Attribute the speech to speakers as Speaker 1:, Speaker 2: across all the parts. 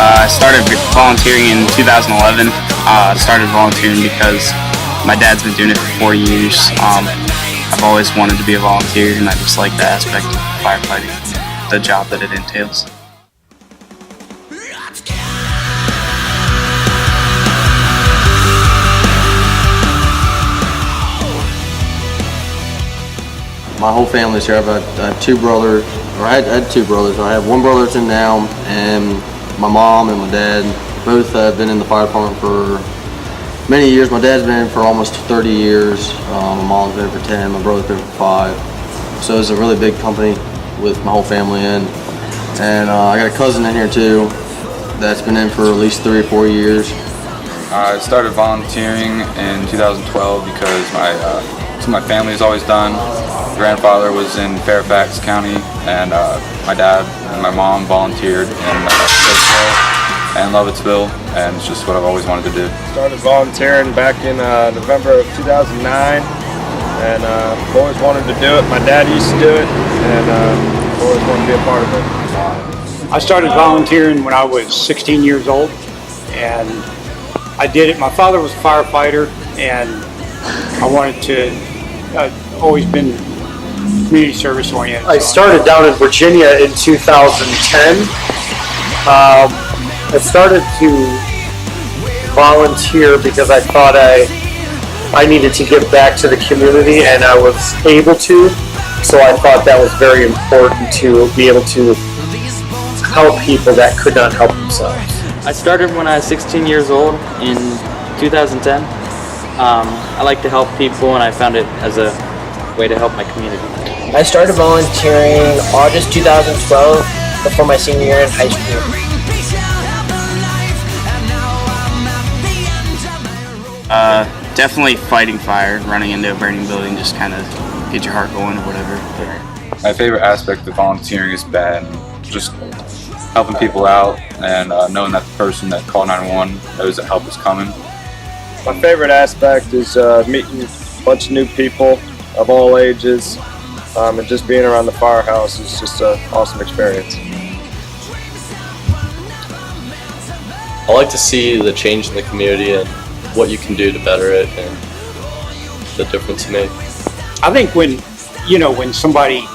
Speaker 1: I started volunteering in 2011. I started volunteering because my dad's been doing it for 4 years. I've always wanted to be a volunteer, and I just like the aspect of firefighting, the job that it entails.
Speaker 2: My whole family's here. I have two brothers, or I had two brothers. I have one brother that's in now, and my mom and my dad both have been in the fire department for many years. My dad's been in for almost 30 years. My mom's been in for 10. My brother's been for 5. So it's a really big company with my whole family in. And I got a cousin in here too that's been in for at least 3 or 4 years.
Speaker 3: I started volunteering in 2012 because my family has always done. Grandfather was in Fairfax County, and my dad and my mom volunteered in Coatesville and Lovettsville, and it's just what I've always wanted to do.
Speaker 4: Started volunteering back in November of 2009, and I've always wanted to do it. My dad used to do it, and I've always wanted to be a part of it.
Speaker 5: I started volunteering when I was 16 years old, and I did it. My father was a firefighter, and I wanted to, always been community service oriented.
Speaker 6: I started down in Virginia in 2010. I started to volunteer because I thought I needed to give back to the community, and I was able to. So I thought that was very important to be able to help people that could not help themselves.
Speaker 7: I started when I was 16 years old in 2010. I like to help people, and I found it as a way to help my community.
Speaker 8: I started volunteering August 2012 before my senior year in high school.
Speaker 1: Definitely fighting fire, running into a burning building, just kind of get your heart going or whatever.
Speaker 3: My favorite aspect of volunteering has been just helping people out and knowing that the person that called 911 knows that help is coming.
Speaker 4: My favorite aspect is meeting a bunch of new people of all ages, and just being around the firehouse is just an awesome experience.
Speaker 9: I like to see the change in the community and what you can do to better it and the difference you make.
Speaker 5: I think when somebody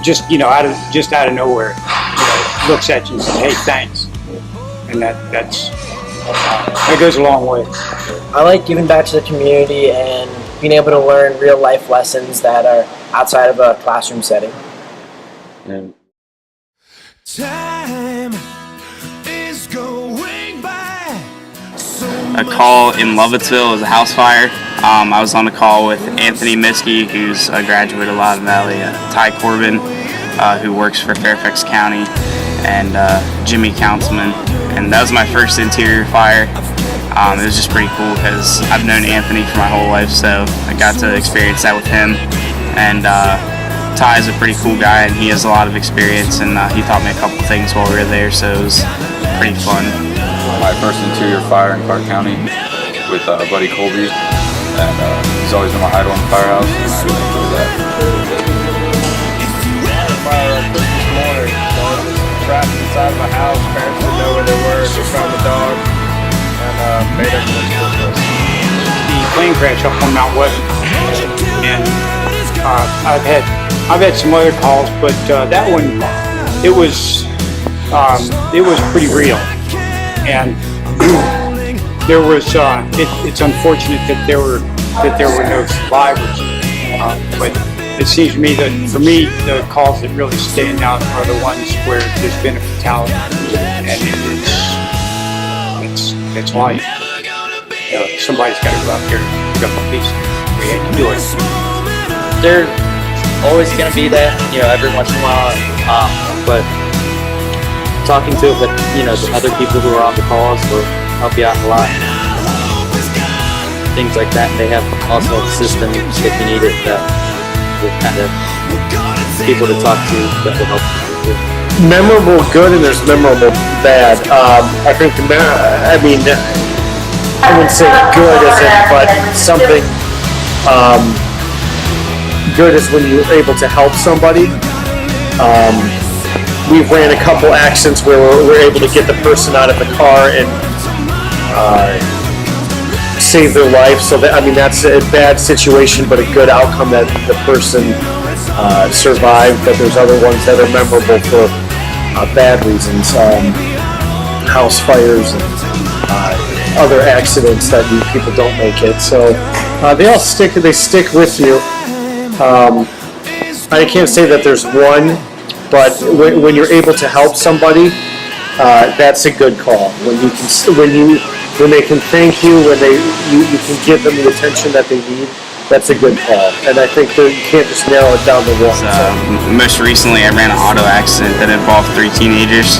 Speaker 5: just out of nowhere, looks at you and says, "Hey, thanks," and that goes a long way.
Speaker 8: I like giving back to the community and being able to learn real life lessons that are outside of a classroom setting.
Speaker 3: And
Speaker 10: Time is going by.
Speaker 1: A call in Lovettsville was a house fire. I was on a call with Anthony Miskey, who's a graduate of Loudon Valley, Ty Corbin, who works for Fairfax County, and Jimmy Councilman. And that was my first interior fire. It was just pretty cool because I've known Anthony for my whole life, so I got to experience that with him. And Ty's a pretty cool guy, and he has a lot of experience, and he taught me a couple things while we were there, so it was pretty fun.
Speaker 3: my first interior fire in Clark County with Buddy Colby, and he's always been my idol in the firehouse, and I really enjoy that.
Speaker 4: Fire on Christmas morning, so I was trapped inside of my house. Parents didn't know where they were. Just found the dog and made everything Christmas.
Speaker 5: The plane crash up on Mount West, and I've had some other calls, but that one it was pretty real, and there was it's unfortunate that there were no survivors, but it seems to me that for me the calls that really stand out are the ones where there's been a fatality, and it's like somebody's got to go out there and pick up a piece. We had to do it.
Speaker 7: There's always going to be that, every once in a while, but talking to the other people who are on the calls will help you out a lot. Things like that, and they have also a system if you need it that with kind of people to talk to that will help you.
Speaker 6: Memorable good and there's memorable bad. I think I wouldn't say good as in, but something good is when you're able to help somebody. we've ran a couple accidents where we're able to get the person out of the car and save their life. So that, I mean, that's a bad situation, but a good outcome that the person survived. But there's other ones that are memorable for bad reasons, house fires and other accidents that people don't make it. So they all stick with you. I can't say that there's one, but when you're able to help somebody, that's a good call. When they can thank you, when you can give them the attention that they need, that's a good call. And I think that you can't just narrow it down to one.
Speaker 1: Most recently, I ran an auto accident that involved 3 teenagers.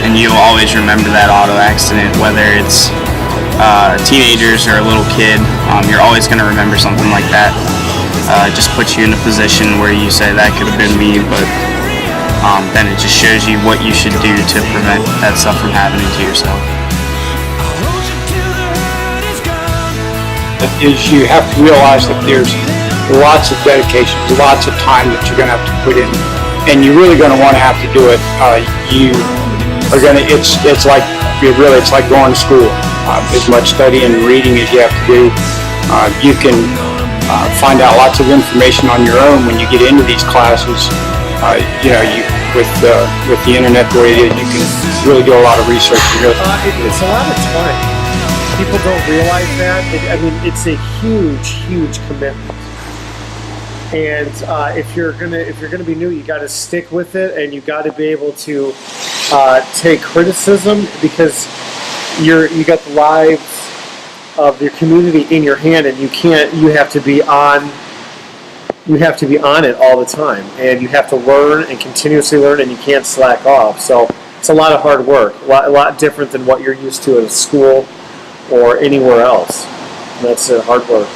Speaker 1: And you'll always remember that auto accident, whether it's teenagers or a little kid. You're always going to remember something like that. It just puts you in a position where you say that could have been me, but then it just shows you what you should do to prevent that stuff from happening to yourself.
Speaker 5: Is you have to realize that there's lots of dedication, lots of time that you're going to have to put in, and you're really going to want to have to do it. You are going to. It's like going to school. As much studying and reading as you have to do. You can find out lots of information on your own when you get into these classes. With the internet the way it is, you can really do a lot of research.
Speaker 6: It's a lot of time. People don't realize that. It's a huge commitment. And if you're gonna be new, you got to stick with it, and you got to be able to take criticism, because you got the lives of your community in your hand, and you have to be on it all the time, and you have to learn and continuously learn, and you can't slack off. So it's a lot of hard work, a lot different than what you're used to at a school or anywhere else. That's hard work.